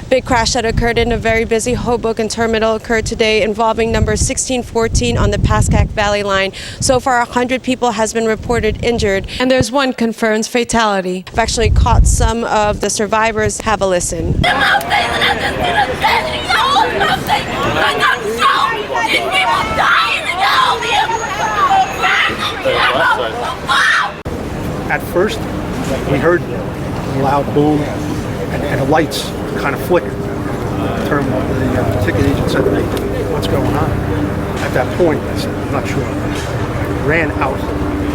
Big crash that occurred in a very busy Hoboken Terminal occurred today involving number 1614 on the Pascack Valley line. So far, 100 people has been reported injured, and there's one confirmed fatality. I've actually caught some of the survivors. Have a listen. At first, we heard a loud boom, and the lights kind of flickered. The ticket agent said, "Hey, what's going on?" At that point, I said, "I'm not sure." I ran out.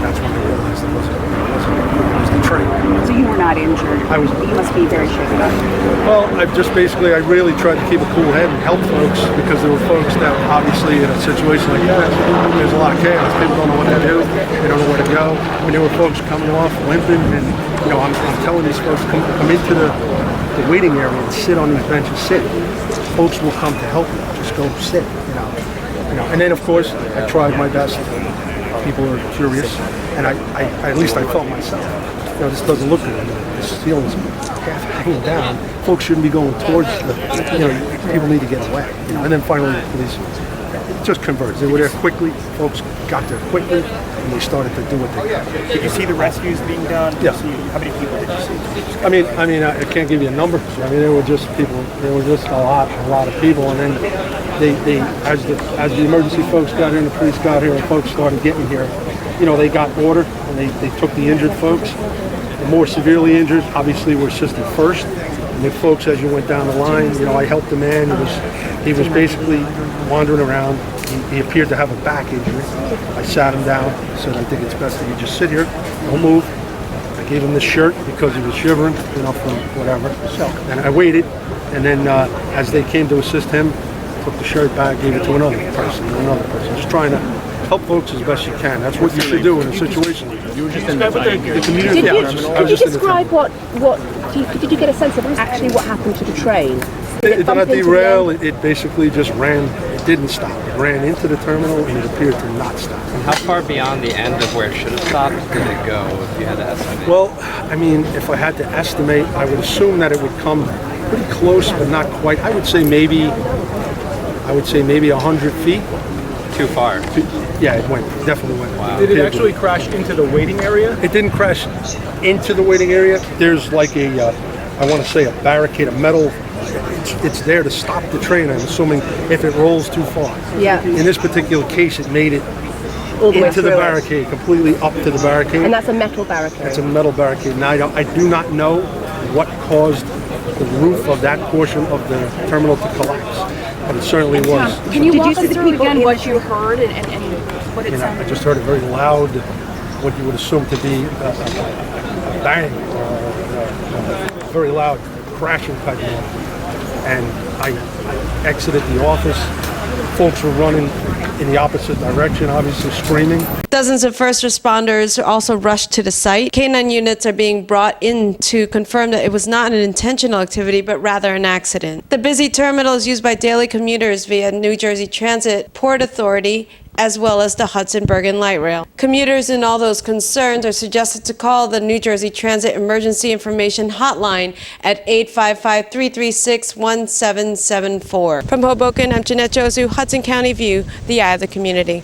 That's when I realized it was the train. So you were not injured? You must be very shaken up. Well, I really tried to keep a cool head and help folks, because there were folks that obviously in a situation like that, there's a lot of chaos. People don't know what to do. They don't know where to go. When there were folks coming off limping, and I'm telling these folks, come into the waiting area and sit on these benches. Sit. Folks will come to help you. Just go sit. And then of course I tried my best. People are curious, and I at least I felt myself. This doesn't look good. This ceiling's half hanging down. Folks shouldn't be going towards the. People need to get away. And then finally the police just converged. They were there quickly. Folks got there quickly, and they started to do what they could. Did you see the rescues being done? Yeah. How many people did you see? I mean, I can't give you a number. There were just people. There were just a lot of people, and then they as the emergency folks got here and the police got here and folks started getting here, they got order and they took the injured folks. The more severely injured, obviously, were assisted first. And the folks, as you went down the line, I helped the man. He was basically wandering around. He appeared to have a back injury. I sat him down. I said, "I think it's best that you just sit here, don't move." I gave him this shirt because he was shivering, from whatever. And I waited, and then as they came to assist him, took the shirt back, gave it to another person, just trying to help folks as best you can. That's what you should do in a situation like that. You were just in the community. Did you describe did you get a sense of actually what happened to the train? It did not derail. It basically just ran. It didn't stop. It ran into the terminal, and it appeared to not stop. And how far beyond the end of where it should have stopped did it go, if you had to estimate? Well, if I had to estimate, I would assume that it would come pretty close, but not quite. I would say maybe 100 feet. Too far. Yeah, it definitely went. Wow. Did it actually crash into the waiting area? It didn't crash into the waiting area. There's like I want to say a barricade, a metal. It's there to stop the train, I'm assuming, if it rolls too far. Yeah. In this particular case, it made it all the way into the barricade, completely up to the barricade. And that's a metal barricade. It's a metal barricade. Now, I do not know what caused the roof of that portion of the terminal to collapse, but it certainly was. Can you walk us through again what you heard and what it sounded I just heard a very loud, what you would assume to be a bang, very loud crashing type noise. And I exited the office. Folks were running in the opposite direction, obviously screaming. Dozens of first responders also rushed to the site. K-9 units are being brought in to confirm that it was not an intentional activity, but rather an accident. The busy terminal is used by daily commuters via New Jersey Transit, Port Authority, as well as the Hudson Bergen Light Rail. Commuters and all those concerned are suggested to call the New Jersey Transit Emergency Information Hotline at 855-336-1774. From Hoboken, I'm Jeanette Josu, Hudson County View, the eye of the community.